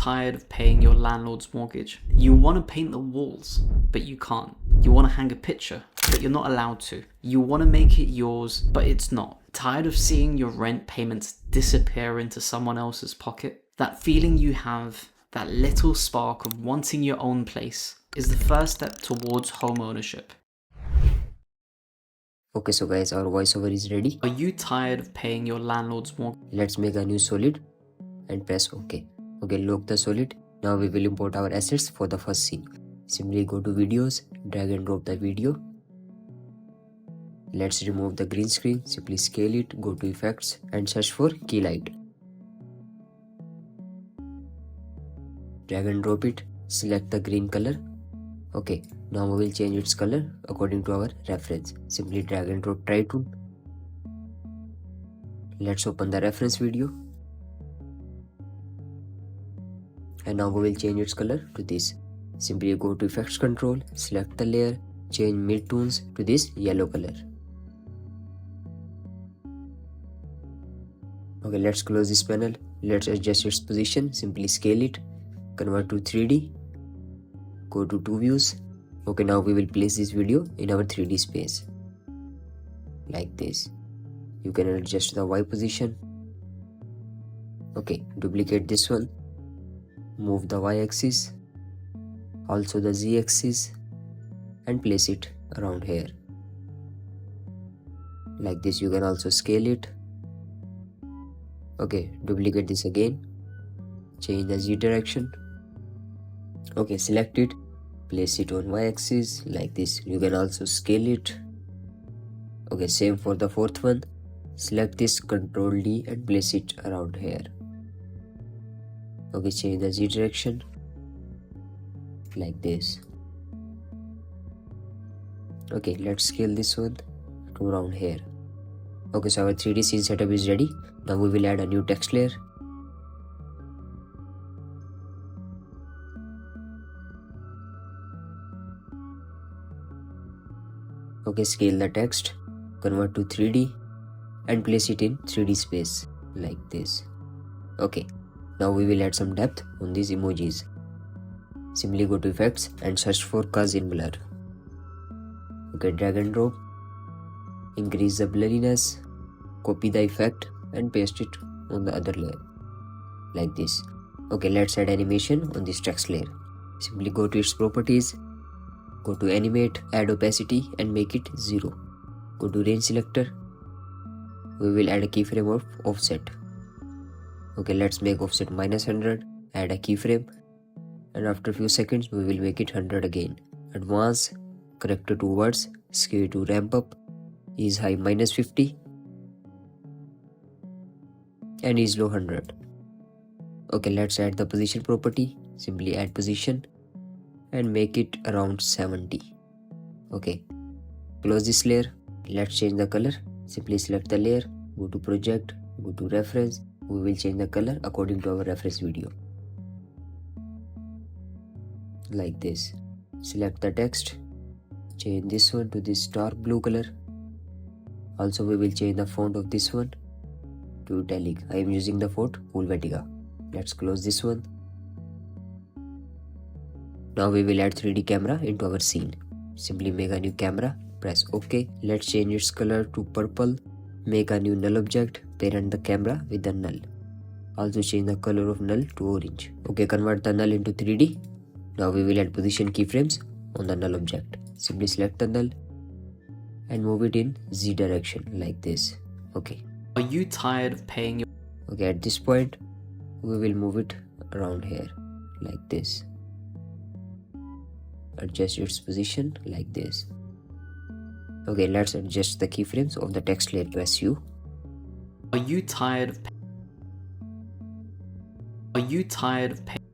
tired of paying your landlord's mortgage? You want to paint the walls, but you can't. You want to hang a picture, but you're not allowed to. You want to make it yours, but it's not. Tired of seeing your rent payments disappear into someone else's pocket? That feeling you have, that little spark of wanting your own place, is the first step towards home ownership. Okay, so guys, our voiceover is ready. Are you tired of paying your landlord's mortgage? Let's make a new solid and press OK. Okay, lock the solid. Now we will import our assets for the first scene. Simply go to videos, drag and drop the video. Let's remove the green screen. Simply scale it, go to effects and search for key light. Drag and drop it, select the green color. Okay, now we will change its color according to our reference. Simply drag and drop try tool. Let's open the reference video. And now we will change its color to this. Simply go to effects control, select the layer, change midtones to this yellow color. Okay, let's close this panel. Let's adjust its position. Simply scale it, convert to 3D, go to 2 views. Okay, now we will place this video in our 3D space like this. You can adjust the Y position. Okay, duplicate this one, move the Y axis, also the Z axis, and place it around here like this. You can also scale it. Okay, duplicate this again, change the Z direction. Okay, select it, place it on Y axis like this. You can also scale it. Okay, same for the fourth one. Select this, Ctrl D, and place it around here. Okay, change the Z direction like this. Okay, let's scale this one to around here. Okay, so our 3D scene setup is ready. Now we will add a new text layer. Okay, scale the text, convert to 3D and place it in 3D space like this. Okay, now we will add some depth on these emojis. Simply go to effects and search for Cuz in blur. Okay, drag and drop, increase the blurriness, copy the effect and paste it on the other layer like this. Okay, let's add animation on this text layer. Simply go to its properties, go to animate, add opacity and make it 0. Go to range selector. We will add a keyframe of offset. Okay, let's make offset -100, add a keyframe, and after few seconds we will make it 100 again. Advance, corrector to words, scale to ramp up, ease high -50 and ease low 100. Okay, let's add the position property. Simply add position and make it around 70. Okay, close this layer. Let's change the color. Simply select the layer, go to project, go to reference. We will change the color according to our reference video like this. Select the text, change this one to this dark blue color. Also we will change the font of this one to italic. I am using the font Helvetica. Let's close this one. Now we will add 3D camera into our scene. Simply make a new camera, press OK. Let's change its color to purple. Make a new null object, parent the camera with the null. Also change the color of null to orange. Okay, convert the null into 3D. Now we will add position keyframes on the null object. Simply select the null and move it in Z direction like this. Okay. Are you tired of paying your... Okay, at this point, we will move it around here like this. Adjust its position like this. Okay, let's adjust the keyframes of the text layer. Press U. Are you tired of... Are you tired of paying...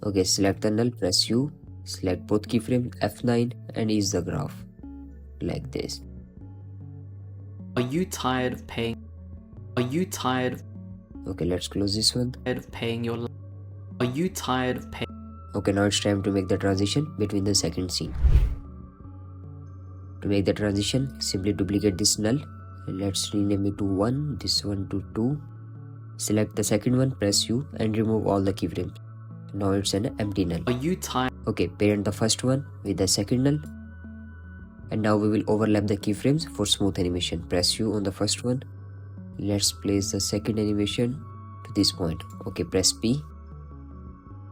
Okay, select the null, press U, select both keyframes F9 and ease the graph like this. Are you tired of paying... Are you tired of... Okay, let's close this one. Tired of paying your... Are you tired of paying... Okay, now it's time to make the transition between the second scene. To make the transition, simply duplicate this null and let's rename it to 1, this one to 2. Select the second one, press U and remove all the keyframes. Now it's an empty null. Are you tired? Okay, parent the first one with the second null. And now we will overlap the keyframes for smooth animation. Press U on the first one. Let's place the second animation to this point. Okay, press P.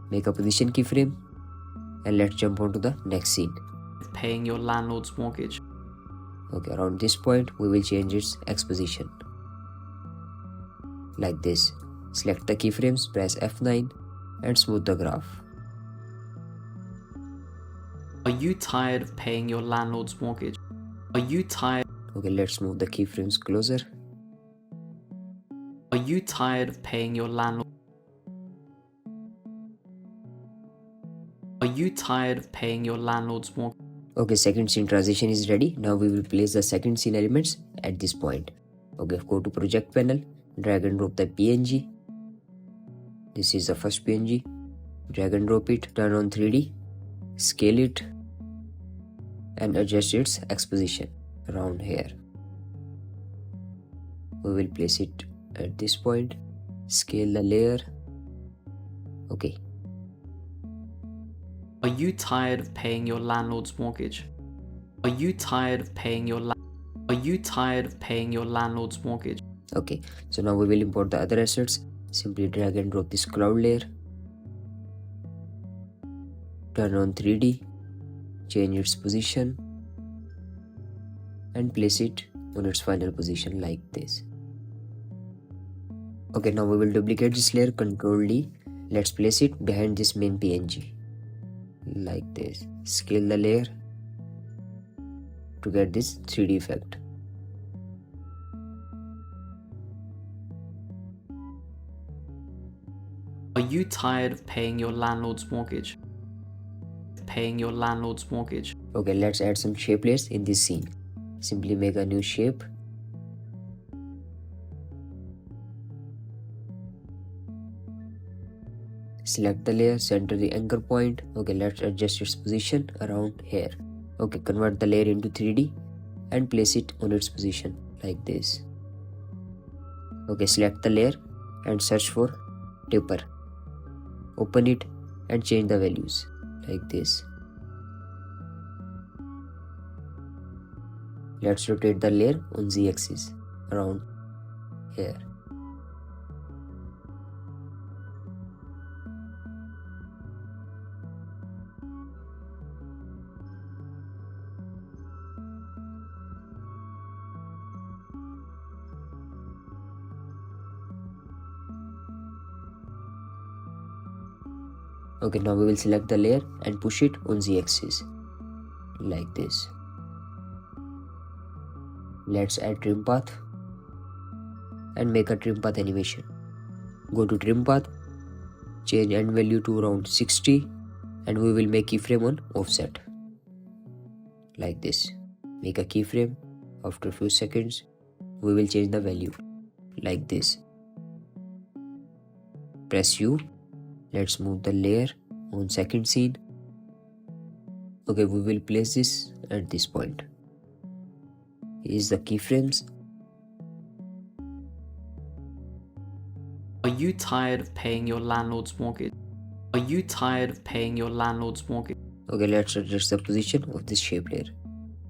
Make a position keyframe. And let's jump on to the next scene. Paying your landlord's mortgage. Okay, around this point, we will change its X position. Like this. Select the keyframes, press F9 and smooth the graph. Are you tired of paying your landlord's mortgage? Are you tired? Okay, let's move the keyframes closer. Are you tired of paying your landlord? Are you tired of paying your landlord's mortgage? Okay, second scene transition is ready. Now we will place the second scene elements at this point. Okay, go to project panel, drag and drop the PNG. This is the first PNG. Drag and drop it, turn on 3D, scale it, and adjust its X position around here. We will place it at this point, scale the layer. Okay. Are you tired of paying your landlord's mortgage? Are you tired of paying your landlord's mortgage? Okay, so now we will import the other assets. Simply drag and drop this cloud layer. Turn on 3D, change its position, and place it on its final position like this. Okay, now we will duplicate this layer, Ctrl D. Let's place it behind this main PNG. Like this. Scale the layer to get this 3D effect. Are you tired of paying your landlord's mortgage? Paying your landlord's mortgage. Okay, let's add some shape layers in this scene. Simply make a new shape. Select the layer, center the anchor point. Okay, let's adjust its position around here. Okay, convert the layer into 3D and place it on its position like this. Okay, select the layer and search for taper. Open it and change the values like this. Let's rotate the layer on Z-axis around here. Okay, now we will select the layer and push it on Z-axis like this. Let's add trim path and make a trim path animation. Go to trim path, change end value to around 60, and we will make keyframe on offset like this. Make a keyframe. After a few seconds, we will change the value like this. Press U. Let's move the layer on second scene. Okay, we will place this at this point. Here's the keyframes. Are you tired of paying your landlord's mortgage? Are you tired of paying your landlord's mortgage? Okay, let's adjust the position of this shape layer.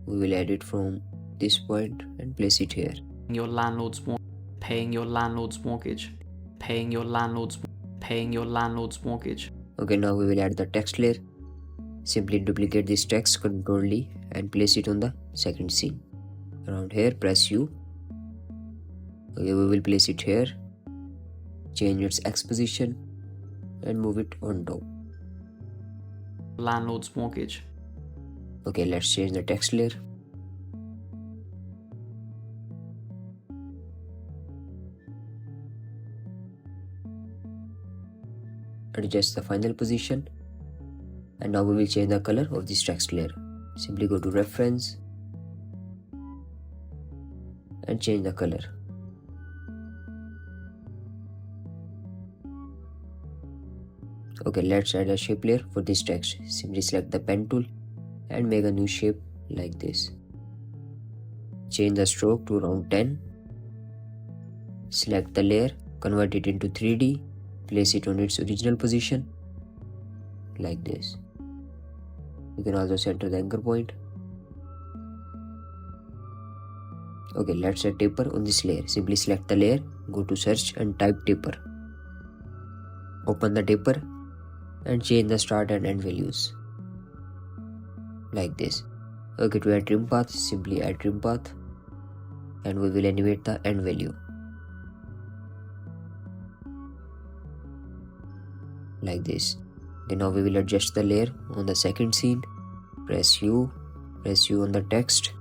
We will add it from this point and place it here. Your landlord's paying your landlord's mortgage. Paying your landlord's mortgage. Okay, now we will add the text layer. Simply duplicate this text, Ctrl D, and place it on the second scene. Around here, press U. Okay, we will place it here. Change its X position and move it on top. Landlord's mortgage. Okay, let's change the text layer. Adjust the final position, and now we will change the color of this text layer. Simply go to reference and change the color. Okay, let's add a shape layer for this text. Simply select the pen tool and make a new shape like this. Change the stroke to around 10. Select the layer convert it into 3D, place it on its original position like this. You can also center the anchor point. Okay, let's add taper on this layer. Simply select the layer, go to search and type taper. Open the taper and change the start and end values like this. Okay, to add trim path, simply add trim path and we will animate the end value like this. Okay, now we will adjust the layer on the second scene. Press U on the text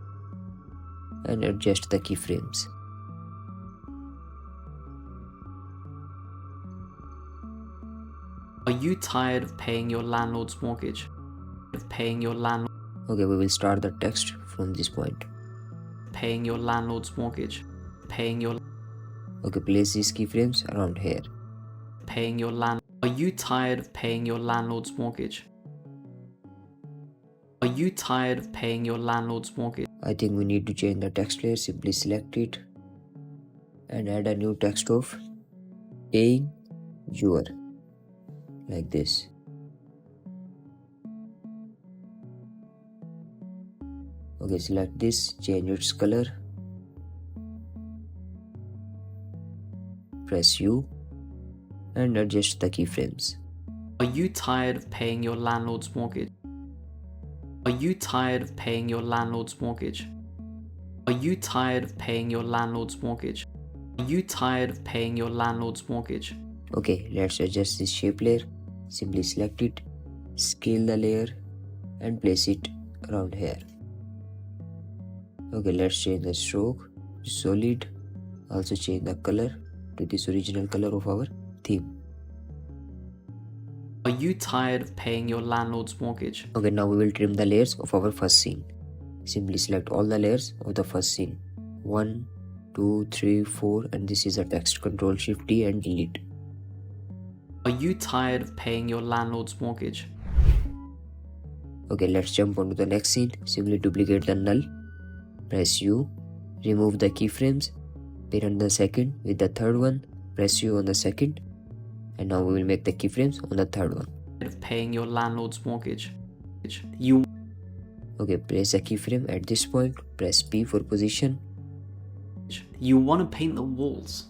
and adjust the keyframes. Are you tired of paying your landlord's mortgage? Okay, we will start the text from this point. Paying your landlord's mortgage. Okay, place these keyframes around here. Are you tired of paying your landlord's mortgage? Are you tired of paying your landlord's mortgage? I think we need to change the text layer. Simply select it and add a new text of paying your like this. Okay, select this, change its color, press U and adjust the keyframes. Are you tired of paying your landlord's mortgage? Are you tired of paying your landlord's mortgage? Are you tired of paying your landlord's mortgage? Are you tired of paying your landlord's mortgage? Okay, let's adjust this shape layer. Simply select it, scale the layer and place it around here. Okay, let's change the stroke to solid. Also change the color to this original color of our theme. Are you tired of paying your landlord's mortgage? Okay, now we will trim the layers of our first scene. Simply select all the layers of the first scene. 1, 2, 3, 4 and this is a text. Ctrl Shift D and delete. Are you tired of paying your landlord's mortgage? Okay, let's jump onto the next scene. Simply duplicate the null. Press U. Remove the keyframes. Parent the second with the third one. Press U on the second. And now we will make the keyframes on the third one. Of paying your landlord's mortgage. Okay, place a keyframe at this point. Press P for position. You want to paint the walls.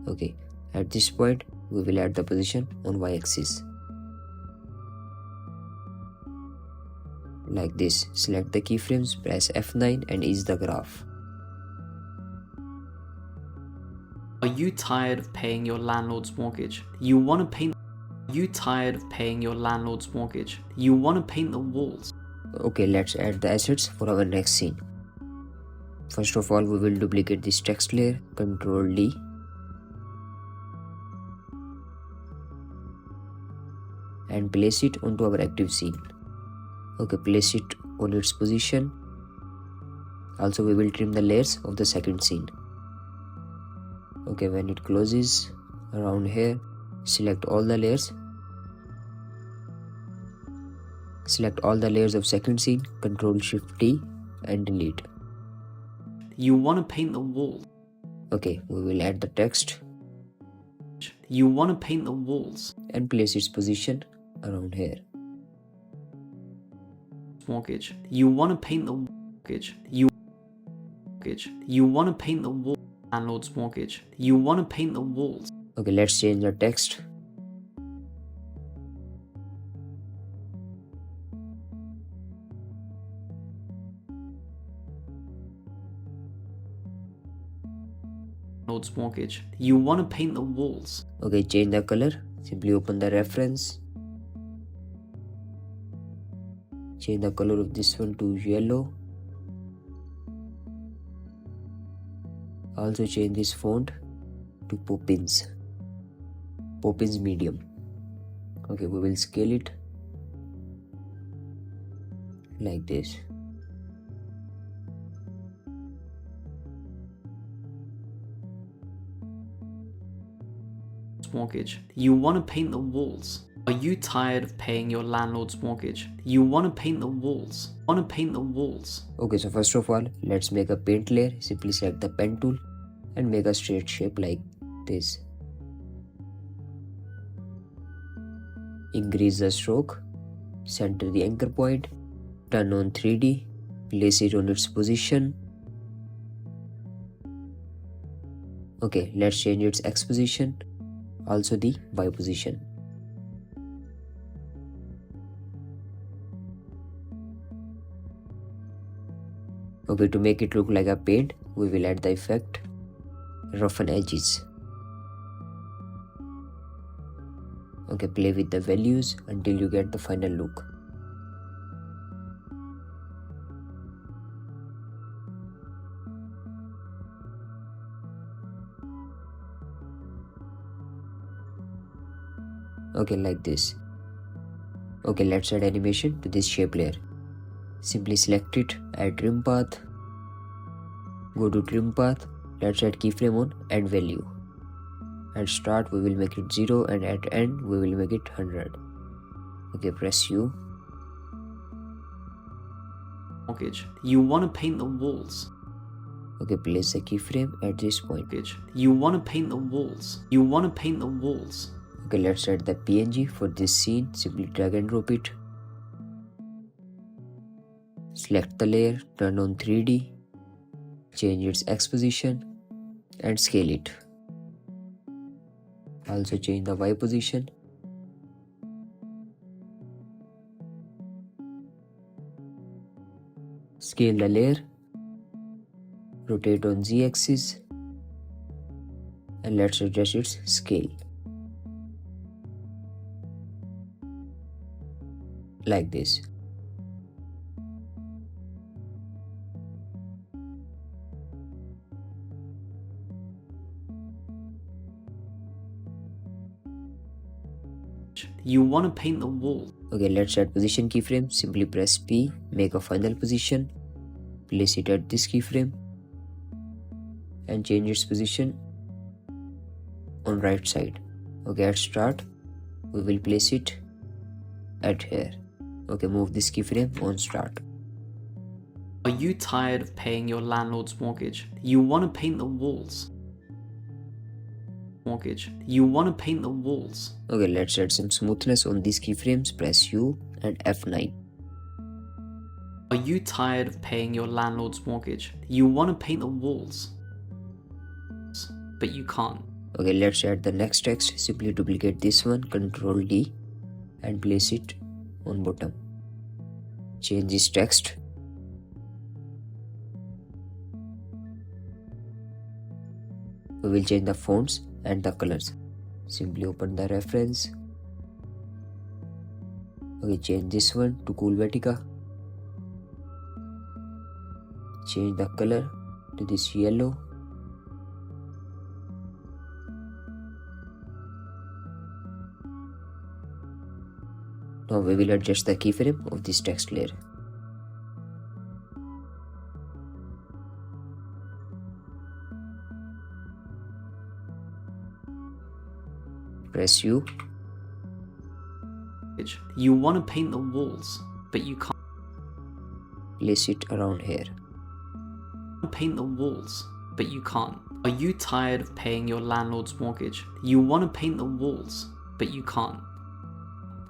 Okay, at this point we will add the position on y-axis. Like this. Select the keyframes, press F9 and ease the graph. Are you tired of paying your landlord's mortgage? You want to paint. Are you tired of paying your landlord's mortgage? You want to paint the walls. Okay, let's add the assets for our next scene. First of all, we will duplicate this text layer. Ctrl D. And place it onto our active scene. Okay, place it on its position. Also, we will trim the layers of the second scene. Okay, when it closes around here, select all the layers. Select all the layers of second scene, Ctrl Shift T and delete. You want to paint the walls. Okay, we will add the text. You want to paint the walls. And place its position around here. Mortgage. You want to paint the mortgage. You want to paint the wall. Landlord's mortgage. You want to paint the walls. Okay, let's change the text. Landlord's mortgage. You want to paint the walls. Okay, change the color. Simply open the reference. Change the color of this one to yellow. Also change this font to Poppins medium. Okay, we will scale it like this. Mortgage. You want to paint the walls. Are you tired of paying your landlord's mortgage? You want to paint the walls. Okay, so first of all, let's make a paint layer. Simply select the pen tool, and make a straight shape like this. Increase the stroke, center the anchor point, turn on 3D, place it on its position. Okay, let's change its X position, also the Y position. Okay, to make it look like a paint, we will add the effect roughen edges. Okay, play with the values until you get the final look. Okay, like this. Okay, let's add animation to this shape layer. Simply select it, add trim path, go to trim path, let's add keyframe on add value. At start we will make it 0 and at end we will make it 100. Okay, press U. Mortgage. You want to paint the walls. Okay, place the keyframe at this point. Mortgage. You want to paint the walls. You want to paint the walls. Okay, let's add the PNG for this scene. Simply drag and drop it. Select the layer, turn on 3D, change its X position and scale it. Also change the Y position. Scale the layer, rotate on Z axis and let's adjust its scale. Like this. You want to paint the wall. Okay, let's add position keyframe. Simply press P, make a final position, place it at this keyframe and change its position on right side. Okay, at start we will place it at here. Okay, move this keyframe on start. Are you tired of paying your landlord's mortgage? You want to paint the walls. Mortgage. You want to paint the walls. Okay, let's add some smoothness on these keyframes. Press U and F9. Are you tired of paying your landlord's mortgage? You want to paint the walls, but you can't. Okay, let's add the next text. Simply duplicate this one, Ctrl D and place it on bottom. Change this text. We will change the fonts and the colors. Simply open the reference. Okay, change this one to Cool Vertica. Change the color to this yellow. Now we will adjust the keyframe of this text layer. Press U. You want to paint the walls, but you can't. Place it around here. Paint the walls, but you can't. Are you tired of paying your landlord's mortgage? You want to paint the walls, but you can't.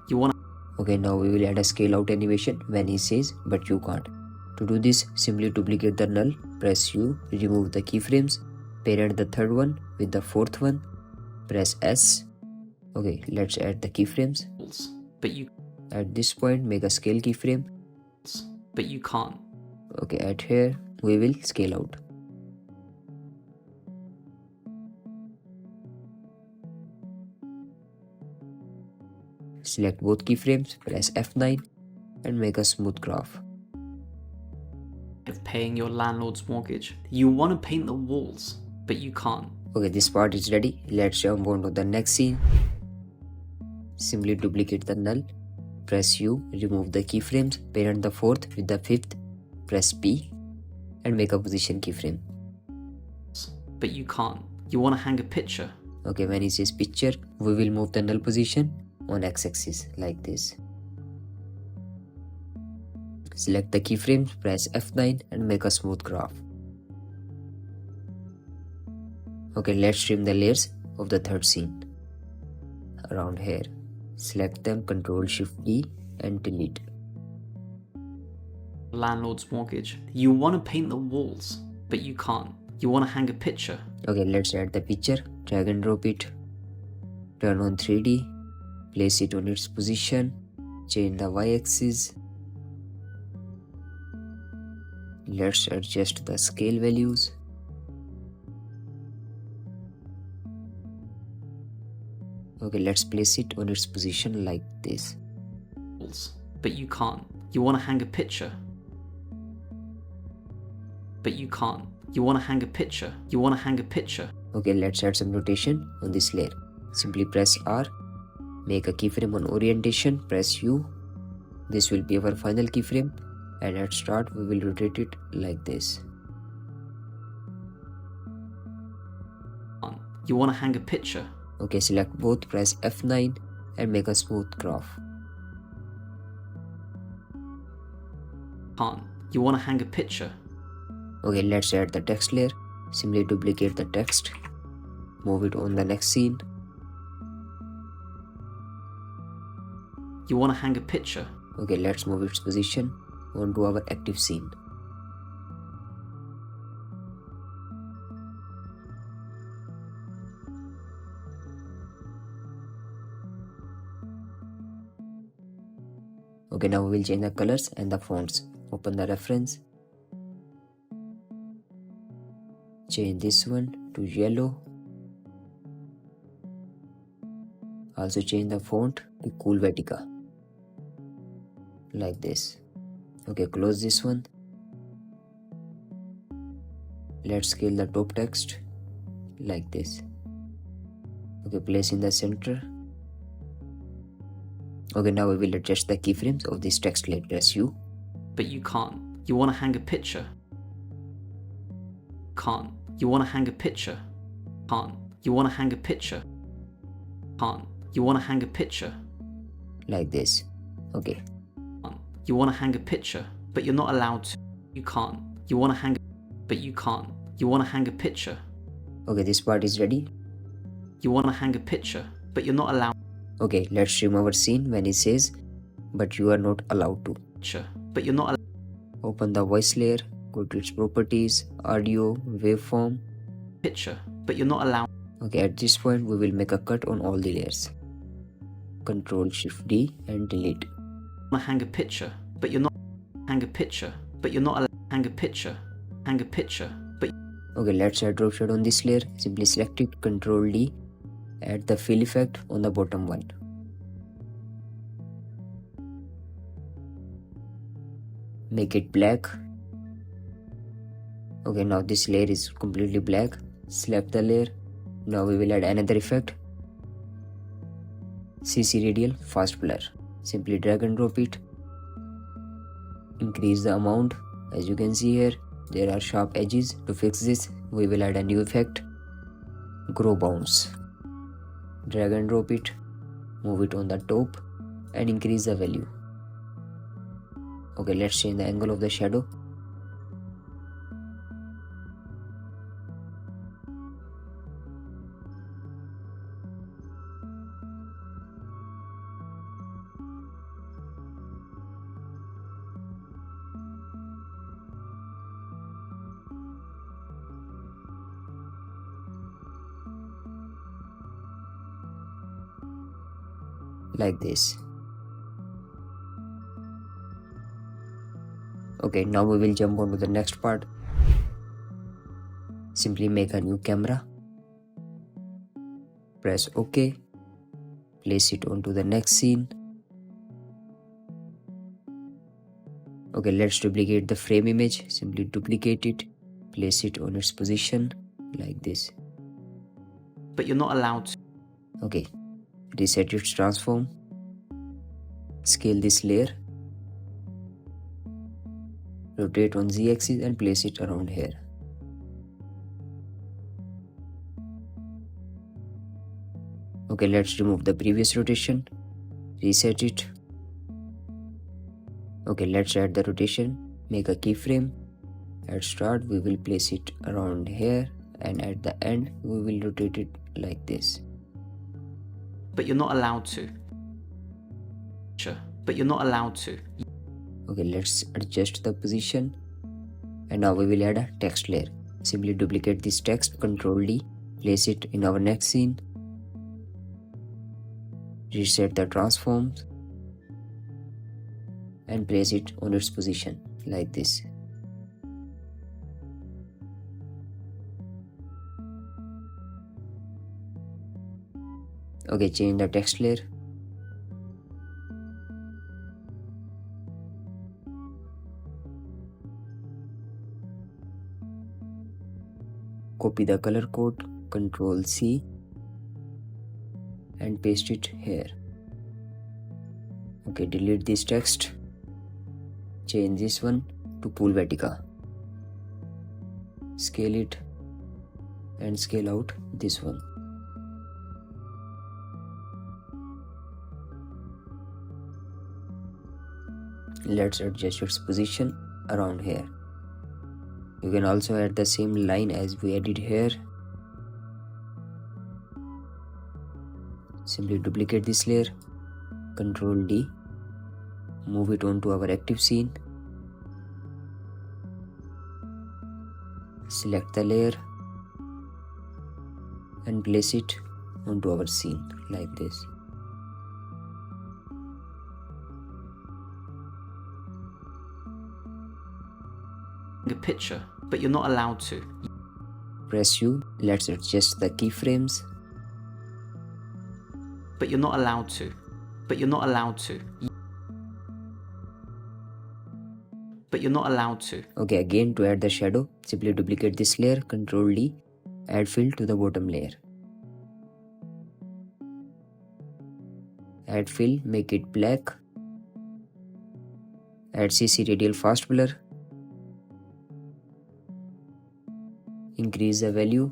You want to. Okay, now we will add a scale out animation when he says but you can't. To do this, simply duplicate the null, press U, remove the keyframes, parent the third one with the fourth one, press S. Okay, let's add the keyframes. But you. At this point, make a scale keyframe. But you can't. Okay, at here, we will scale out. Select both keyframes, press F9 and make a smooth graph. Of paying your landlord's mortgage. You want to paint the walls, but you can't. Okay, this part is ready. Let's jump on to the next scene. Simply duplicate the null, press U, remove the keyframes, parent the fourth with the fifth, press P and make a position keyframe. But you can't. You want to hang a picture. Okay, when it says picture, we will move the null position on x-axis like this. Select the keyframes, press F9 and make a smooth graph. Okay, let's trim the layers of the third scene. Around here. Select them, Ctrl Shift D and delete. Landlord's mortgage. You want to paint the walls, but you can't. You want to hang a picture. Okay, let's add the picture. Drag and drop it. Turn on 3D. Place it on its position. Change the y-axis. Let's adjust the scale values. Okay, let's place it on its position like this. But you can't. You want to hang a picture. But you can't. You want to hang a picture. You want to hang a picture. Okay, let's add some rotation on this layer. Simply press R. Make a keyframe on orientation. Press U. This will be our final keyframe. And at start, we will rotate it like this. You want to hang a picture. Okay, select both, press F9 and make a smooth graph. Can't. You want to hang a picture. Okay, let's add the text layer. Simply duplicate the text. Move it on the next scene. You want to hang a picture. Okay, let's move its position onto our active scene. Okay, now we will change the colors and the fonts. Open the reference. Change this one to yellow. Also change the font to Cool Vatica. Like this. Okay, close this one. Let's scale the top text like this. Okay, place in the center. Okay, now we will adjust the keyframes of this text layer. Press U. But you can't. You want to hang a picture. Can't. You want to hang a picture. Can't. You want to hang a picture. Can't. You want to hang a picture. Like this. Okay. You want to hang a picture, but you're not allowed to. You can't. You want to hang, but you can't. You want to hang a picture. Okay, this part is ready. You want to hang a picture, but you're not allowed. Okay, let's trim our scene when it says, but you are not allowed to. But you're not allowed. Open the voice layer, go to its properties, audio, waveform. Picture, but you're not allowed. Okay, at this point, we will make a cut on all the layers. Ctrl Shift D and delete. Want to hang a picture, but you're not. Hang a picture, but you're not allowed. Hang a picture. Hang a picture, but. Okay, let's add drop shadow on this layer. Simply select it, Ctrl D. Add the fill effect on the bottom one. Make it black. Okay, now this layer is completely black. Select the layer. Now we will add another effect. CC radial fast blur. Simply drag and drop it. Increase the amount. As you can see here, there are sharp edges. To fix this, we will add a new effect. Grow bounce. Drag and drop it. Move it on the top and increase the value. Okay, let's change the angle of the shadow. Like this. Okay, now we will jump on to the next part. Simply make a new camera. Press OK. Place it onto the next scene. Okay, let's duplicate the frame image. Simply duplicate it. Place it on its position like this. But you're not allowed to. Okay. Reset its transform. Scale this layer. Rotate on Z-axis and place it around here. Okay, let's remove the previous rotation. Reset it. Okay, let's add the rotation. Make a keyframe. At start, we will place it around here and at the end we will rotate it like this. But you're not allowed to. But you're not allowed to. Okay, let's adjust the position, and now we will add a text layer. Simply duplicate this text, Ctrl D, place it in our next scene, reset the transforms and place it on its position like this. Okay, change the text layer. Copy the color code, Ctrl C and paste it here. Okay, delete this text. Change this one to Pool Vertica. Scale it and scale out this one. Let's adjust its position around here. You can also add the same line as we added here. Simply duplicate this layer, Ctrl D, move it onto our active scene, select the layer and place it onto our scene like this. A picture, but you're not allowed to. Press U, let's adjust the keyframes. But you're not allowed to. But you're not allowed to. But you're not allowed to. Okay, again to add the shadow, simply duplicate this layer, Ctrl D, add fill to the bottom layer. Add fill, make it black. Add CC radial fast blur. Increase the value.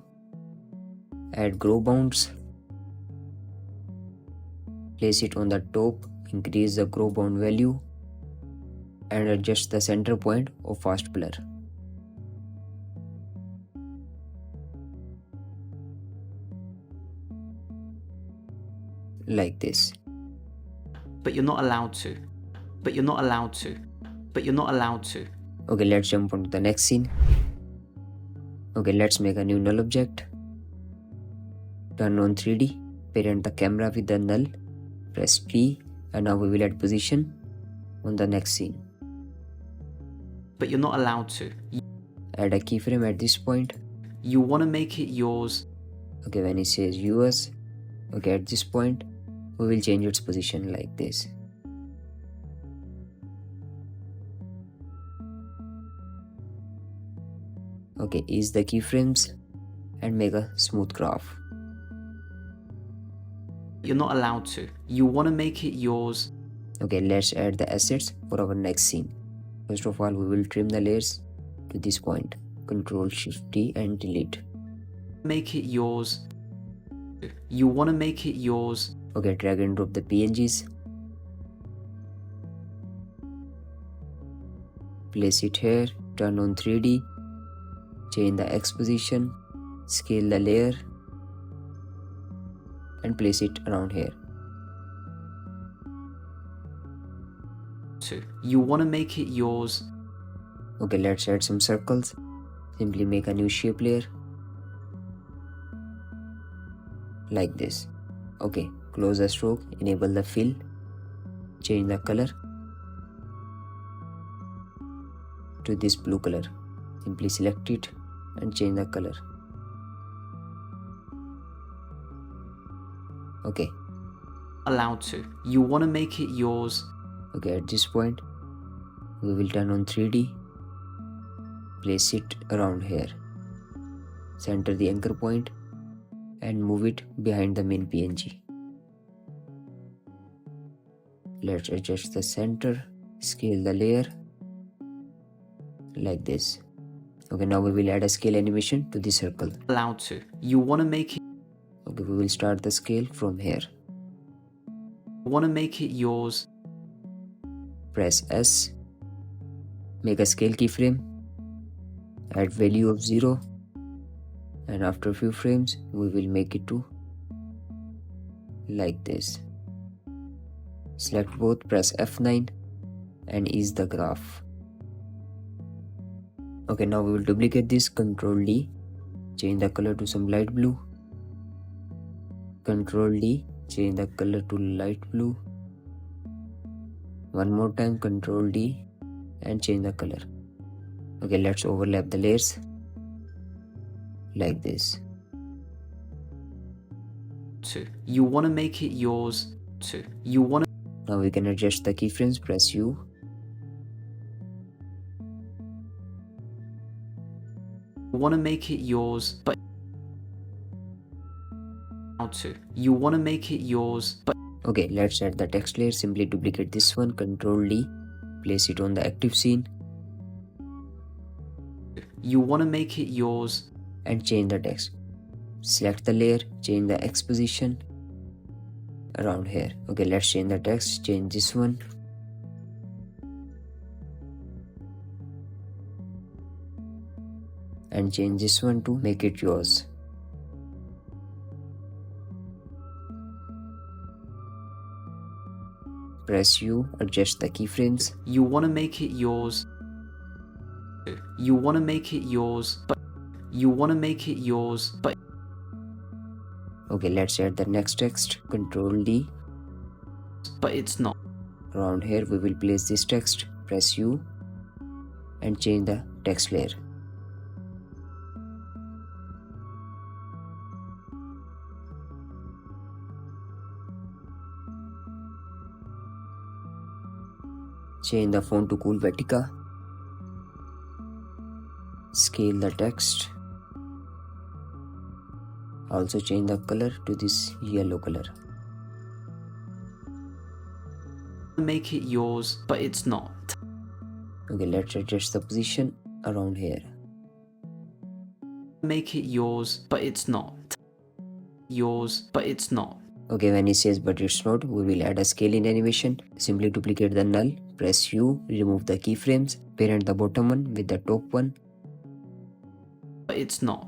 Add grow bounds. Place it on the top, increase the grow bound value and adjust the center point of fast blur. Like this. But you're not allowed to. But you're not allowed to. But you're not allowed to. Okay, let's jump on to the next scene. Okay, let's make a new null object. Turn on 3D, parent the camera with the null, press P, and now we will add position on the next scene. But you're not allowed to. Add a keyframe at this point. You want to make it yours. Okay, when it says yours, okay, at this point, we will change its position like this. Okay, ease the keyframes and make a smooth graph. You're not allowed to. You want to make it yours. Okay, let's add the assets for our next scene. First of all, we will trim the layers to this point. Ctrl Shift D and delete. Make it yours. You want to make it yours. Okay, drag and drop the PNGs. Place it here, turn on 3D. Change the X position, scale the layer and place it around here. You want to make it yours. Okay, let's add some circles. Simply make a new shape layer like this. Okay, close the stroke, enable the fill, change the color to this blue color. Simply select it and change the color. Okay. Allowed to. You want to make it yours. Okay, at this point, we will turn on 3D. Place it around here. Center the anchor point and move it behind the main PNG. Let's adjust the center, scale the layer like this. Okay, now we will add a scale animation to the circle. Allowed to. You want to make it. Okay, we will start the scale from here. Want to make it yours. Press S. Make a scale keyframe. Add value of 0 and after a few frames we will make it to like this. Select both, press F9 and ease the graph. Okay, now we will duplicate this. Ctrl D, change the color to some light blue. Ctrl D, change the color to light blue. One more time, Ctrl D and change the color. Okay, let's overlap the layers like this. You want to make it yours too. You want to. Now we can adjust the keyframes, press U. Want to make it yours, but how to? You want to make it yours, but okay, let's add the text layer. Simply duplicate this one, Ctrl D, place it on the active scene. You want to make it yours and change the text. Select the layer, change the X position around here. Okay, let's change the text, change this one. And change this one to make it yours. Press U, adjust the keyframes. You want to make it yours. You want to make it yours, but you want to make it yours, but okay, let's add the next text. Ctrl D. But it's not. Around here we will place this text. Press U and change the text layer. Change the font to Cool Vertica. Scale the text. Also change the color to this yellow color. Make it yours, but it's not. Okay, let's adjust the position around here. Make it yours, but it's not. Yours, but it's not. Okay, when it says but it's not, we will add a scaling animation. Simply duplicate the null, press U, remove the keyframes, parent the bottom one with the top one. But it's not.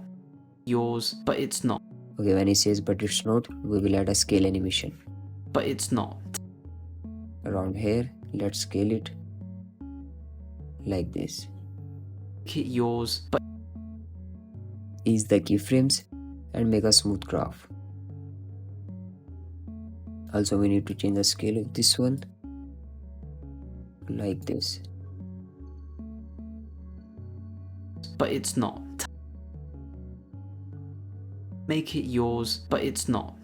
Yours, but it's not. Okay, when it says but it's not, we will add a scale animation. But it's not. Around here, let's scale it like this. Make it yours, but ease the keyframes and make a smooth graph. Also, we need to change the scale of this one like this. But it's not. Make it yours, but it's not.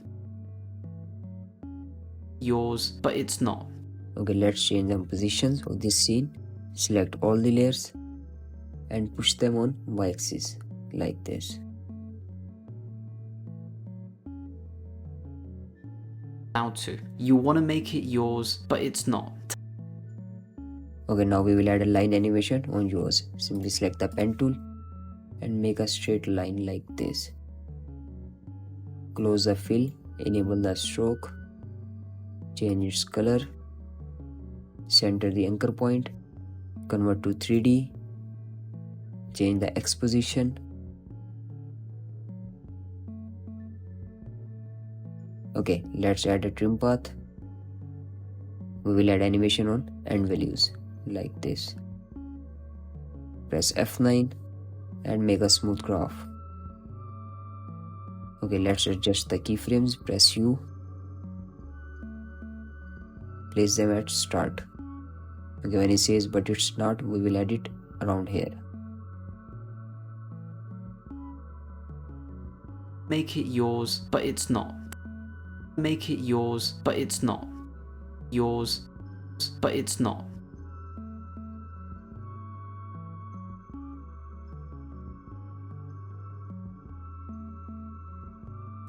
Yours, but it's not. Okay, let's change the positions of this scene. Select all the layers and push them on y-axis like this. How to? You want to make it yours, but it's not. Okay, now we will add a line animation on yours. Simply select the pen tool and make a straight line like this. Close the fill, enable the stroke, change its color, center the anchor point, convert to 3D, change the X position. Okay, let's add a trim path. We will add animation on end values like this. Press F9 and make a smooth graph. Okay, let's adjust the keyframes. Press U. Place them at start. Okay, when it says but it's not, we will add it around here. Make it yours, but it's not. Make it yours, but it's not. Yours, but it's not.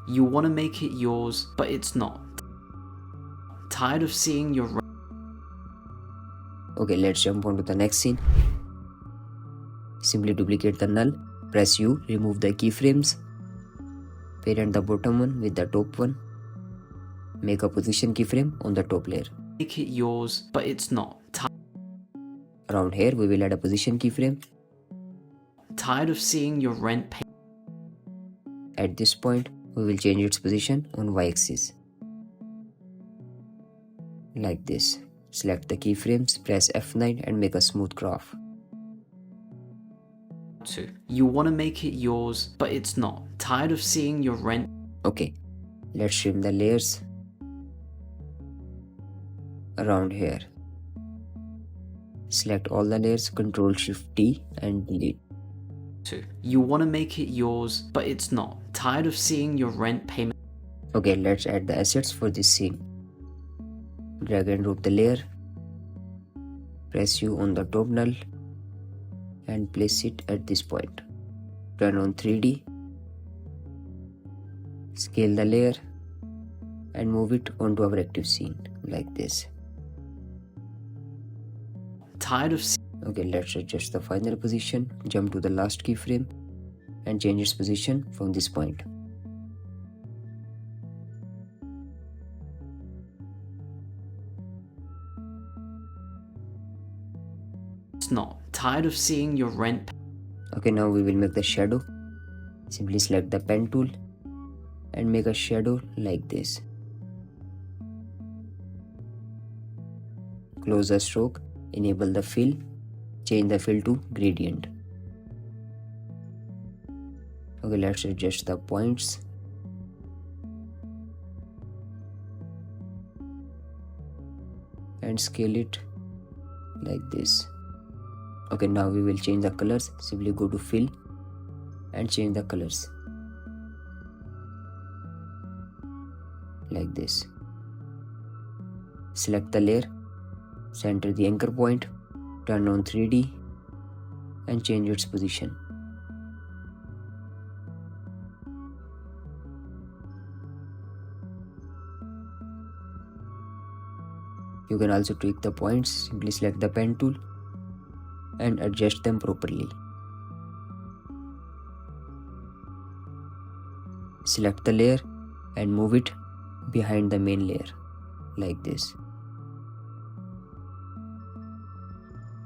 You want to make it yours, but it's not. Tired of seeing your... Okay, let's jump on to the next scene. Simply duplicate the null, press U, remove the keyframes, parent the bottom one with the top one, make a position keyframe on the top layer. Make it yours, but it's not. Around here, we will add a position keyframe. Tired of seeing your rent pay. At this point, we will change its position on y-axis. Like this. Select the keyframes, press F9 and make a smooth graph. You want to make it yours, but it's not. Tired of seeing your rent? Okay, let's trim the layers around here. Select all the layers, Ctrl-Shift-T and delete. You want to make it yours, but it's not. Tired of seeing your rent payment? Okay, let's add the assets for this scene. Drag and drop the layer. Press U on the top null and place it at this point. Turn on 3D. Scale the layer and move it onto our active scene like this. Tired of Okay, let's adjust the final position. Jump to the last keyframe and change its position from this point. It's not. Tired of seeing your rent? Okay, now we will make the shadow. Simply select the pen tool and make a shadow like this. Close the stroke, enable the fill, change the fill to gradient. Okay, let's adjust the points. And scale it like this. Okay, now we will change the colors. Simply go to fill and change the colors like this. Select the layer, center the anchor point, turn on 3D and change its position. You can also tweak the points. Simply select the pen tool and adjust them properly. Select the layer and move it behind the main layer like this.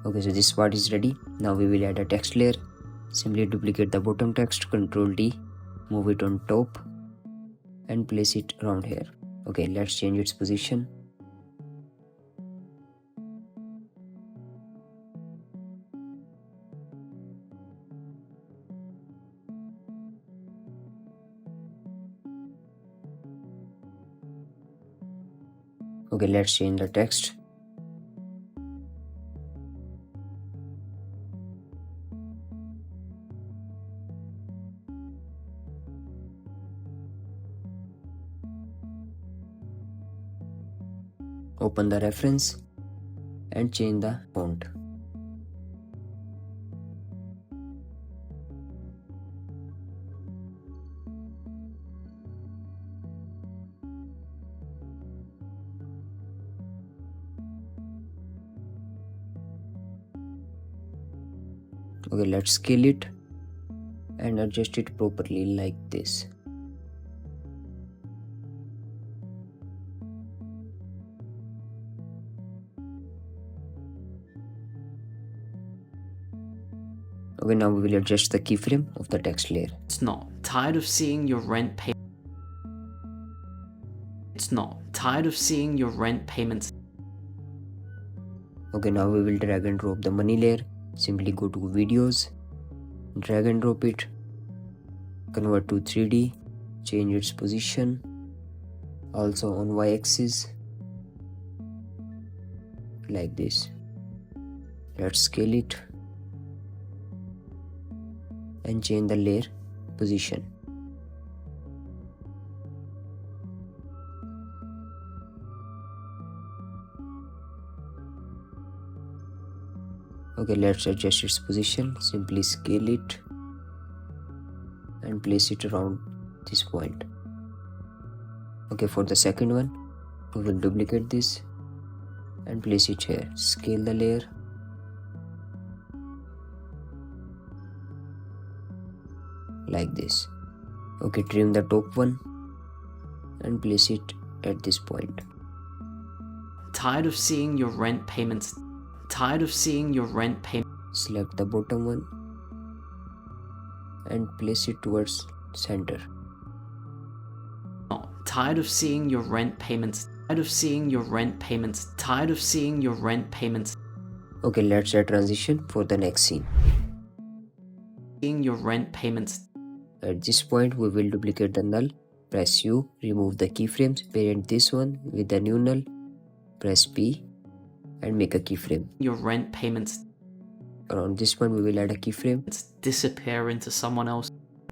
Okay, so this part is ready. Now we will add a text layer. Simply duplicate the bottom text, Ctrl D, move it on top and place it around here. Okay, let's change its position. Okay, let's change the text. Open the reference and change the font. Okay, let's scale it and adjust it properly like this. Okay, now we will adjust the keyframe of the text layer. It's not. Tired of seeing your rent pay? It's not. Tired of seeing your rent payments? Okay, now we will drag and drop the money layer. Simply go to videos, drag and drop it, convert to 3D, change its position, also on y-axis, like this. Let's scale it and change the layer position. Okay, let's adjust its position. Simply scale it and place it around this point. Okay, for the second one, we will duplicate this and place it here. Scale the layer. Like this. Okay, trim the top one and place it at this point. Tired of seeing your rent payments? Tired of seeing your rent payment? Select the bottom one and place it towards center. Tired of seeing your rent payments. Tired of seeing your rent payments. Tired of seeing your rent payments. Okay, let's add transition for the next scene. Seeing your rent payments. At this point, we will duplicate the null. Press U, remove the keyframes, parent this one with the new null. Press P and make a keyframe. Your rent payments. Around this point, we will add a keyframe. Disappear into someone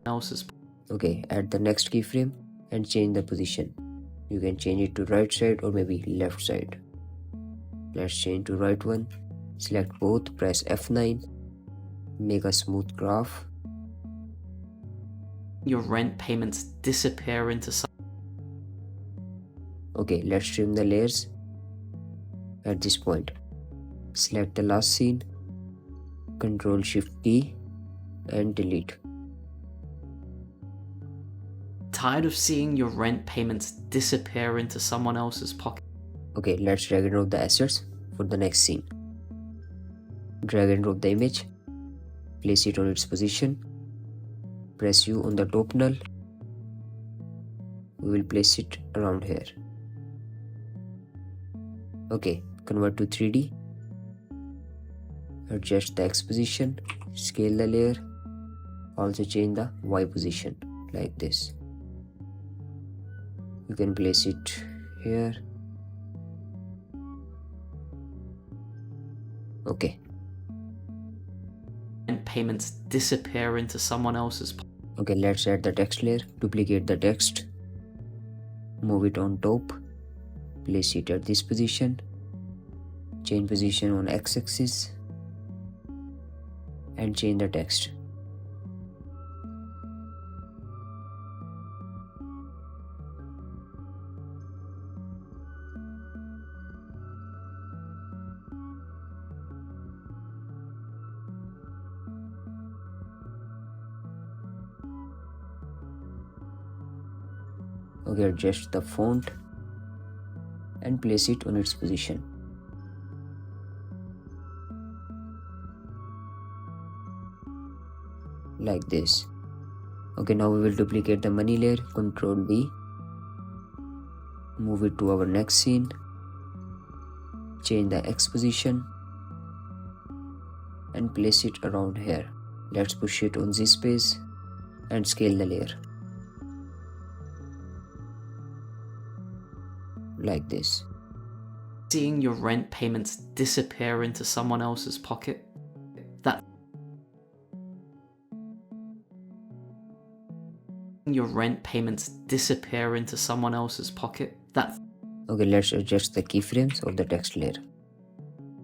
else's. Okay, add the next keyframe and change the position. You can change it to right side or maybe left side. Let's change to right one. Select both, press F9, make a smooth graph. Your rent payments disappear into some. Okay, let's trim the layers. At this point, select the last scene, Ctrl Shift key and delete. Tired of seeing your rent payments disappear into someone else's pocket. Okay, let's drag and drop the assets for the next scene. Drag and drop the image, place it on its position, press U on the top null. We will place it around here. Okay, convert to 3D. Adjust the X position, scale the layer, also change the Y position like this. You can place it here. Okay. Rent payments disappear into someone else's. Okay, let's add the text layer. Duplicate the text, move it on top, place it at this position, change position on X-axis and change the text. Okay, adjust the font and place it on its position. Like this. Okay, now we will duplicate the money layer, Ctrl D, move it to our next scene, change the X position and place it around here. Let's push it on this space and scale the layer. Like this. Seeing your rent payments disappear into someone else's pocket. That your rent payments disappear into someone else's pocket. That Okay, let's adjust the keyframes of the text layer.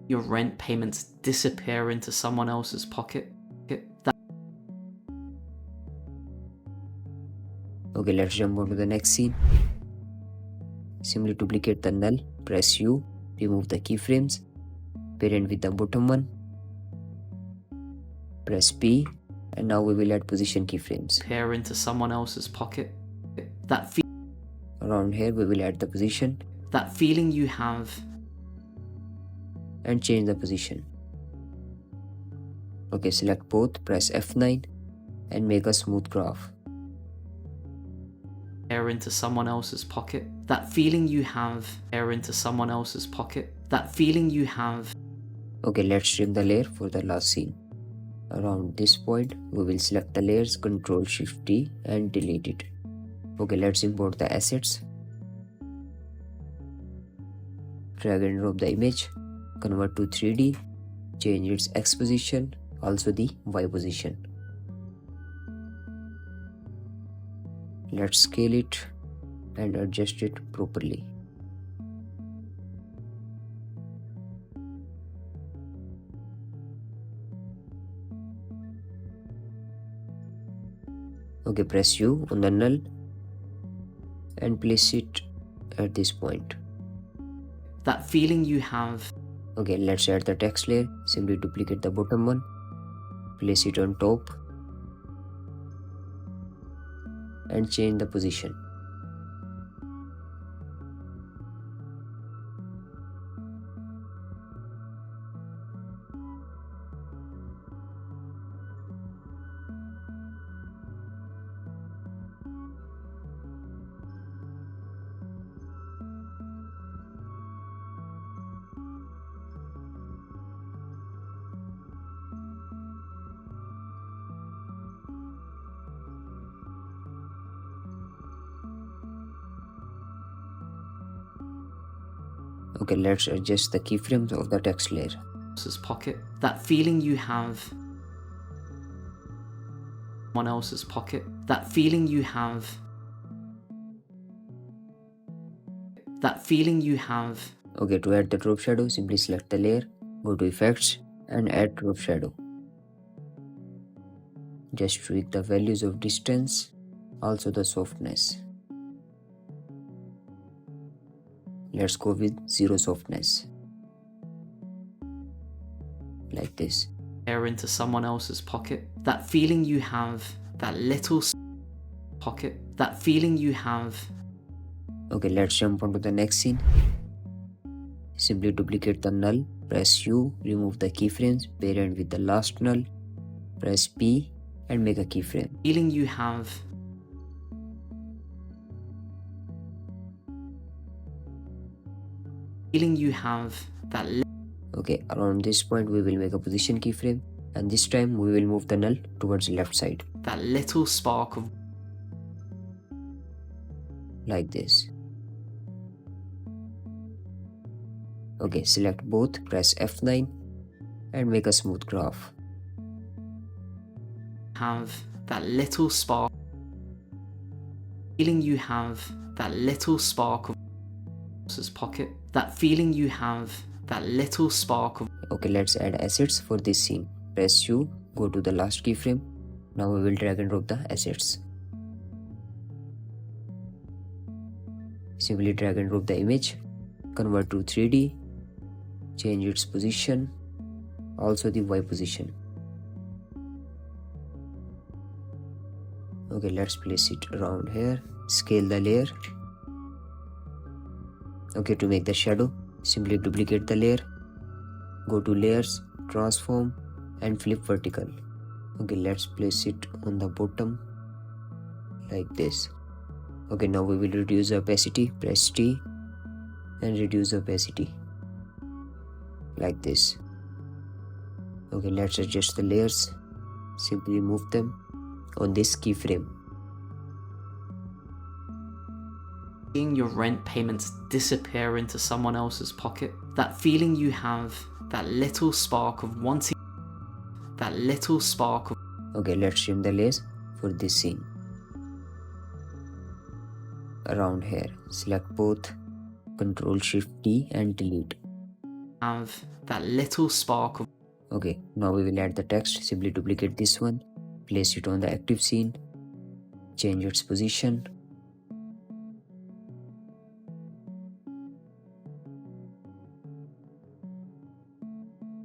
your rent payments disappear into someone else's pocket. That Okay, let's jump on to the next scene. Simply duplicate the null, press U, remove the keyframes, parent with the bottom one, press P, and now we will add position keyframes. disappear into someone else's pocket. That Around here we will add the position that feeling you have. and change the position. Okay, select both, press F9 and make a smooth graph. Air into someone else's pocket. That feeling you have. Air into someone else's pocket. That feeling you have. Okay, let's trim the layer for the last scene. Around this point, we will select the layers, Ctrl Shift T and delete it. Okay, let's import the assets. Drag and drop the image, convert to 3D, change its X position, also the Y position. Let's scale it and adjust it properly. Okay, press U on the null and place it at this point. That feeling you have. Okay, let's add the text layer. Simply duplicate the bottom one, place it on top and change the position. Okay, let's adjust the keyframes of the text layer. Else's pocket. That feeling you have. Someone else's pocket. That feeling you have. That feeling you have. Okay, to add the drop shadow, simply select the layer, go to effects and add drop shadow. Just tweak the values of distance, also the softness. Let's go with 0 softness. Like this. Air into someone else's pocket. That feeling you have. That little pocket. That feeling you have. Okay, let's jump onto the next scene. Simply duplicate the null, press U, remove the keyframes, parent with the last null, press P and make a keyframe. Feeling you have. Feeling you have. That Okay, around this point we will make a position keyframe, and this time we will move the null towards left side. That little spark of. Like this. Okay, select both, press F9 and make a smooth graph. Have that little spark. Feeling you have. That little spark of. Else's pocket. That feeling you have. That little spark of. Okay, let's add assets for this scene. Press U, go to the last keyframe. Now we will drag and drop the assets. Simply drag and drop the image, convert to 3D, change its position, also the Y position. Okay, let's place it around here, scale the layer. Okay, to make the shadow, simply duplicate the layer, go to layers, transform and flip vertical. Okay, let's place it on the bottom like this. Okay, now we will reduce the opacity, press T and reduce the opacity like this. Okay, let's adjust the layers, simply move them on this keyframe. Seeing your rent payments disappear into someone else's pocket. That feeling you have. That little spark of wanting. That little spark of. Okay, let's trim the layers for this scene. Around here, select both, Ctrl Shift T and delete. Have that little spark of. Okay, now we will add the text. Simply duplicate this one, place it on the active scene, change its position.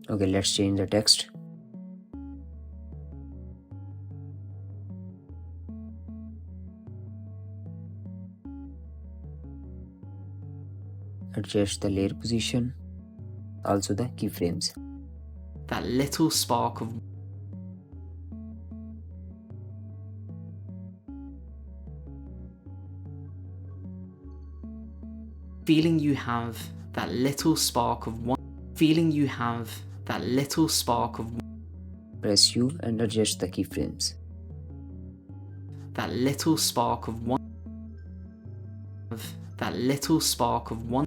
Okay, let's change the text. Adjust the layer position, also the keyframes. That little spark of. Feeling you have. That little spark of one. Feeling you have. That little spark of. Press U and adjust the keyframes. That little spark of one. That little spark of one.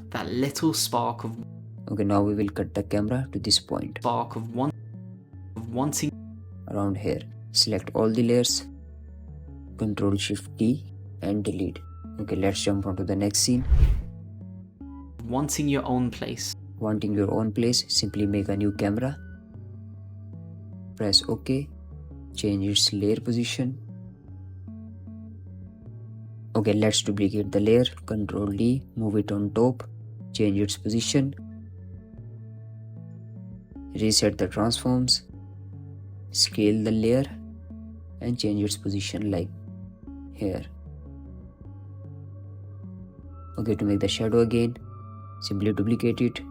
That little spark of. Okay, now we will cut the camera to this point. Spark of one. Of wanting. Around here, select all the layers, Ctrl Shift T and delete. Okay, let's jump onto the next scene. Wanting your own place. Wanting your own place, simply make a new camera. Press OK, change its layer position. Okay, let's duplicate the layer, Ctrl D, move it on top, change its position. Reset the transforms, scale the layer and change its position like here. Okay, to make the shadow again, simply duplicate it,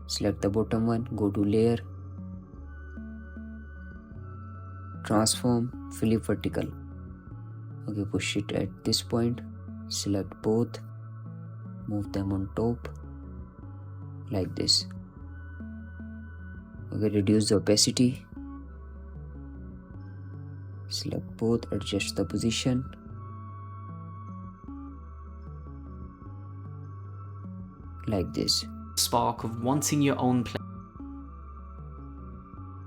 select the bottom one, go to layer, transform, flip vertical. Okay, push it at this point, select both, move them on top like this. Okay, reduce the opacity, select both, adjust the position. like this. Spark of wanting your own place.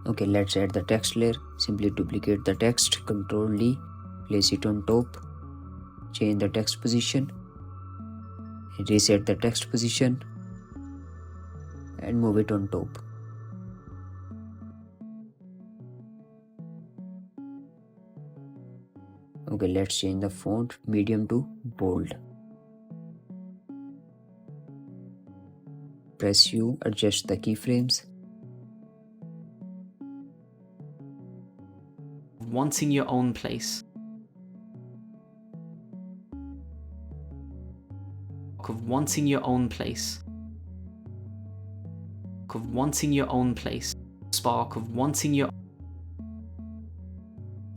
Okay, let's add the text layer. Simply duplicate the text, Ctrl D, place it on top, change the text position, reset the text position, and move it on top. Okay, let's change the font medium to bold. Press U, adjust the keyframes. Wanting your own place. Of wanting your own place. Of wanting your own place. Spark of wanting your.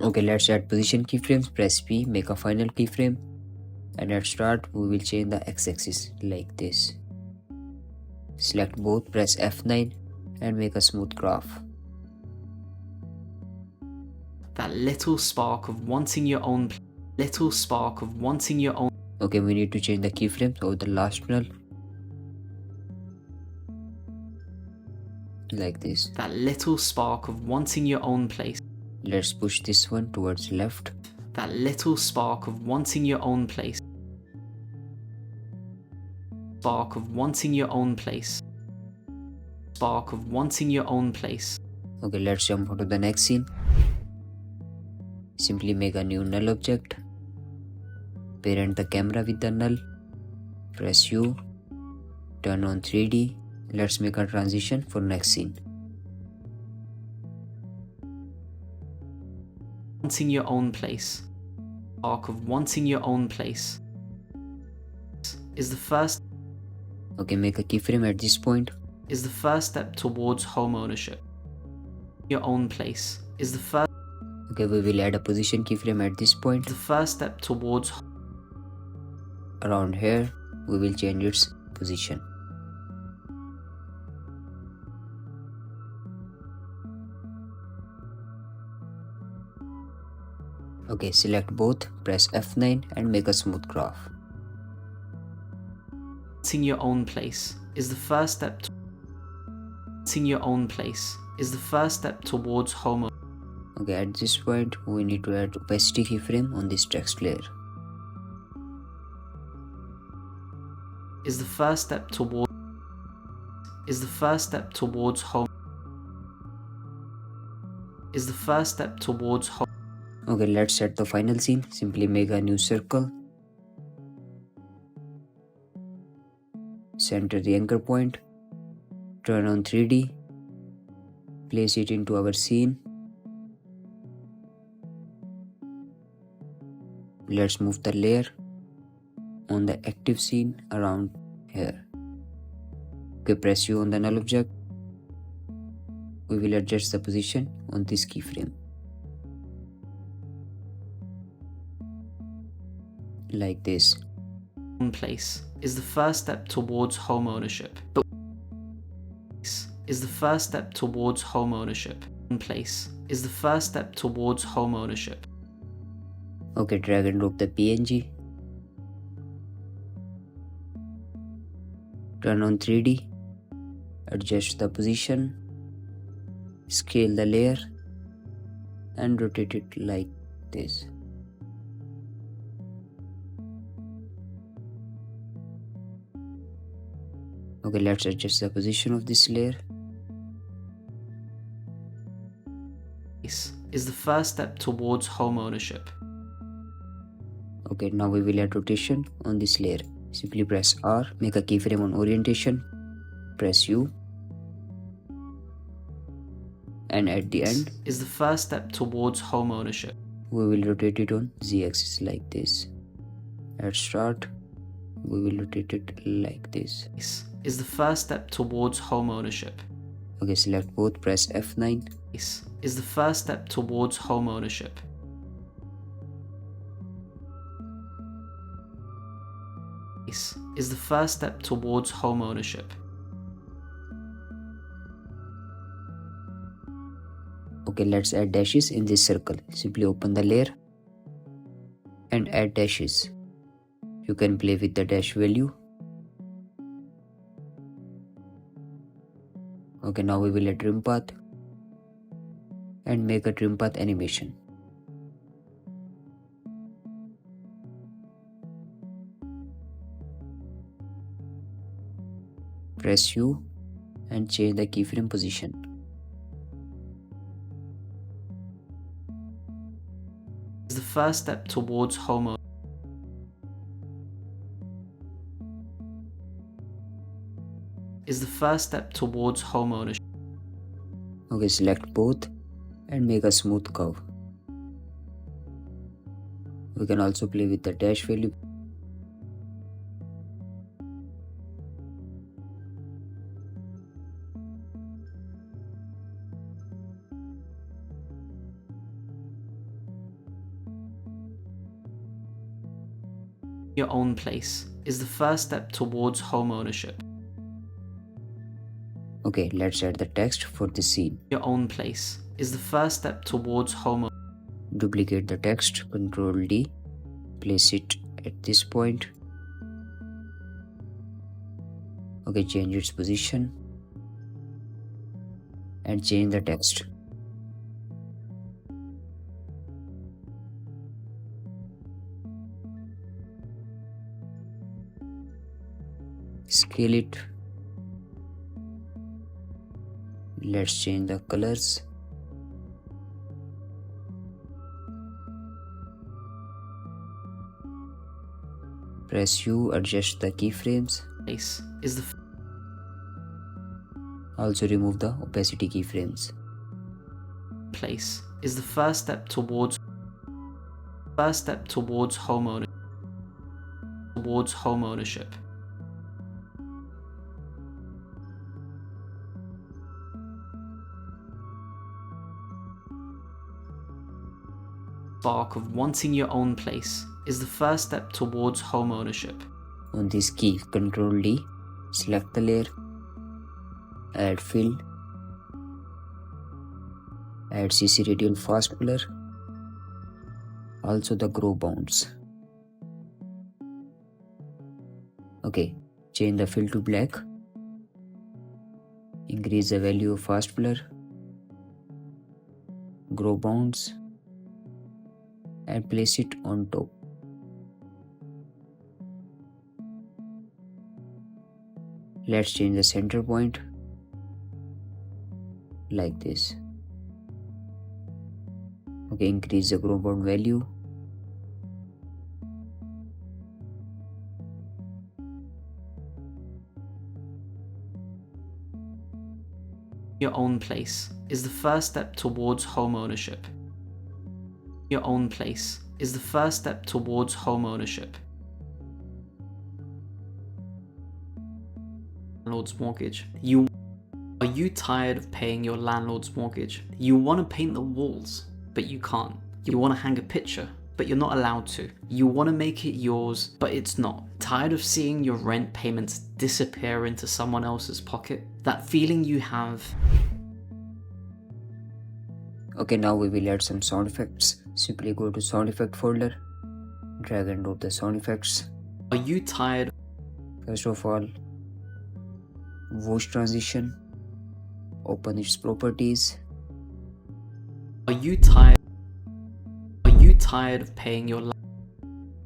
Okay, let's add position keyframes. Press P, make a final keyframe, and at start we will change the x-axis like this. Select both, press F9 and make a smooth graph. That little spark of wanting your own. Little spark of wanting your own. Okay, we need to change the keyframes over the last null like this. That little spark of wanting your own place. Let's push this one towards left. That little spark of wanting your own place. Spark of wanting your own place. Spark of wanting your own place. Okay, let's jump onto the next scene. Simply make a new null object. Parent the camera with the null. Press U. Turn on 3D. Let's make a transition for next scene. Wanting your own place. Spark of wanting your own place is the first. Okay, make a keyframe at this point. Is the first step towards home ownership. Your own place is the first. Okay, we will add a position keyframe at this point. The first step towards. Around here, we will change its position. Okay, select both, press F9 and make a smooth graph. Wanting your own place is the first step. Wanting your own place is the first step towards home. Okay, at this point, we need to add opacity keyframe on this text layer. Is the first step towards. Is the first step towards home. Is the first step towards home. Okay, let's set the final scene. Simply make a new circle. Center the anchor point. Turn on 3D. Place it into our scene. Let's move the layer on the active scene around here. Okay, press U on the null object. We will adjust the position on this keyframe. Like this. Place is the first step towards home ownership. Is the first step towards home ownership. Place is the first step towards home ownership. Okay, drag and drop the PNG. Turn on 3D. Adjust the position. Scale the layer and rotate it like this. Okay, let's adjust the position of this layer. Is the first step towards home ownership. Okay, now we will add rotation on this layer. Simply press R, make a keyframe on orientation, press U, and at the end is the first step towards home ownership. We will rotate it on Z-axis like this. At start, we will rotate it like this. Is the first step towards home ownership. Okay, select both, press F9. Is the first step towards home ownership. Is the first step towards home ownership. Okay, let's add dashes in this circle. Simply open the layer and add dashes. You can play with the dash value. Okay, now we will add trim path and make a trim path animation. Press U and change the keyframe position. Is the first step towards home. Is the first step towards home ownership. Okay, select both and make a smooth curve. We can also play with the dash value. Your own place is the first step towards home ownership. Okay, let's add the text for this scene. Your own place is the first step towards home. Duplicate the text, Ctrl D, place it at this point. Okay, change its position and change the text. Scale it. Let's change the colors. Press U, adjust the keyframes. Place is the Also remove the opacity keyframes. place is the first step towards home ownership. Spark of wanting your own place is the first step towards home ownership. On this key, Ctrl D, select the layer, add fill, add CC radial fast blur, also the grow bounds. Okay, change the fill to black, increase the value of fast blur, grow bounds, and place it on top. Let's change the center point like this. Okay, increase the grow bound value. Your own place is the first step towards home ownership. Your own place is the first step towards home ownership. Landlord's mortgage. Are you tired of paying your landlord's mortgage? You want to paint the walls, but you can't. You want to hang a picture, but you're not allowed to. You want to make it yours, but it's not. Tired of seeing your rent payments disappear into someone else's pocket? That feeling you have. Okay, now we will add some sound effects. Simply go to sound effect folder, drag and drop the sound effects. Are you tired? First of all, voice transition, open its properties. Are you tired? Are you tired of paying your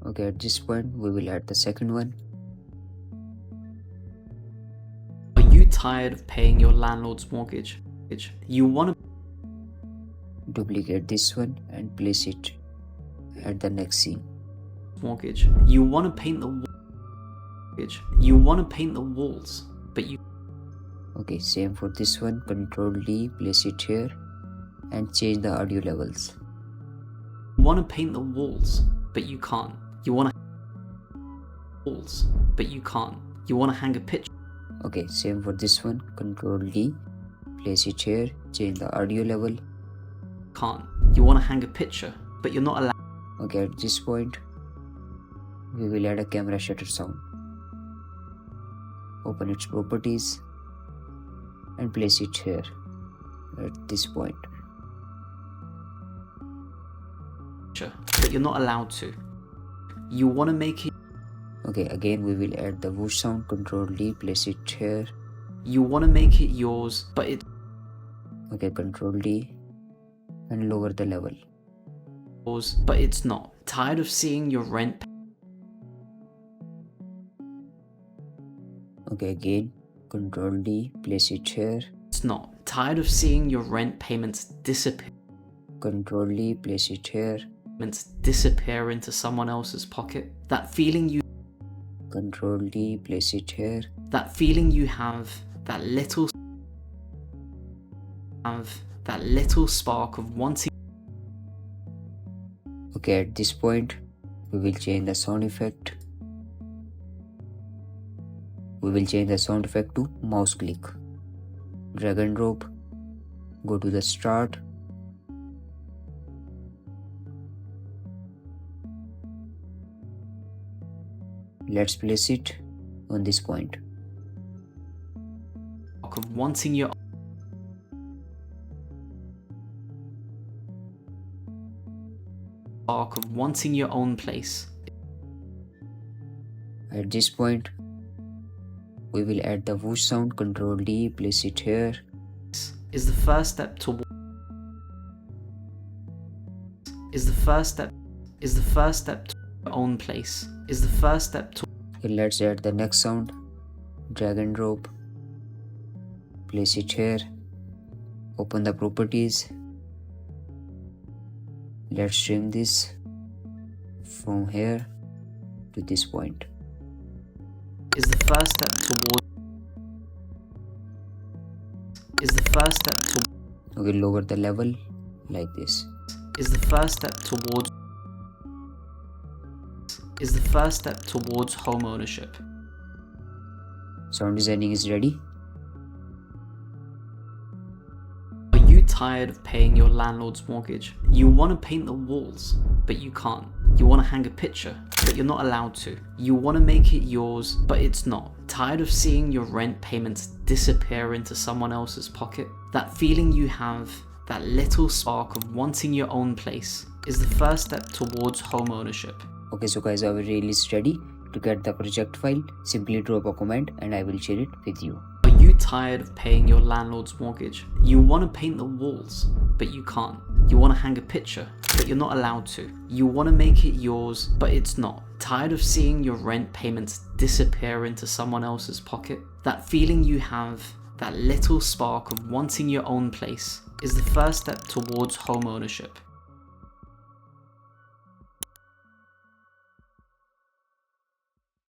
Okay, at this point we will add the second one. Are you tired of paying your landlord's mortgage? You want to Duplicate this one and place it at the next scene. mortgage. You want to paint the mortgage. You want to paint the walls, but you Okay, same for this one. Ctrl D, place it here and change the audio levels. want to paint the walls, but you can't. You want to walls, but you can't. You want to hang a picture. Okay, same for this one. Ctrl D, place it here, change the audio level. Can't. You want to hang a picture, but you're not allowed. Okay, at this point we will add a camera shutter sound. Open its properties and place it here at this point. But you're not allowed to. You want to make it. Okay, again we will add the whoosh sound. Ctrl D, place it here You want to make it yours, but it's Okay, Control D and lower the level. yours, but it's not. Tired of seeing your rent? Okay, again, Control D, place it here. It's not. Tired of seeing your rent payments disappear? Control D, place it here. Disappear into someone else's pocket. That feeling you Control D, place it here. That feeling you have, that little spark of wanting. Okay, at this point, we will change the sound effect. We will change the sound effect to mouse click. Drag and drop. Go to the start. Let's place it on this point. Of wanting your own place. At this point, we will add the whoosh sound. Control D, place it here. Is the first step to your own place. Is the first step to. Okay, let's add the next sound. Drag and drop. Place it here. Open the properties. Let's trim this from here to this point. Is the first step toward. Is the first step to. Okay, lower the level like this. Is the first step towards. Is the first step towards home ownership. Sound designing is ready. Are you tired of paying your landlord's mortgage? You want to paint the walls, but you can't. You want to hang a picture, but you're not allowed to. You want to make it yours, but it's not. Tired of seeing your rent payments disappear into someone else's pocket? That feeling you have, that little spark of wanting your own place, is the first step towards home ownership. Okay, so guys, our reel is ready. To get the project file, simply drop a comment and I will share it with you. Are you tired of paying your landlord's mortgage? You want to paint the walls, but you can't. You want to hang a picture, but you're not allowed to. You want to make it yours, but it's not. Tired of seeing your rent payments disappear into someone else's pocket? That feeling you have, that little spark of wanting your own place, is the first step towards home ownership.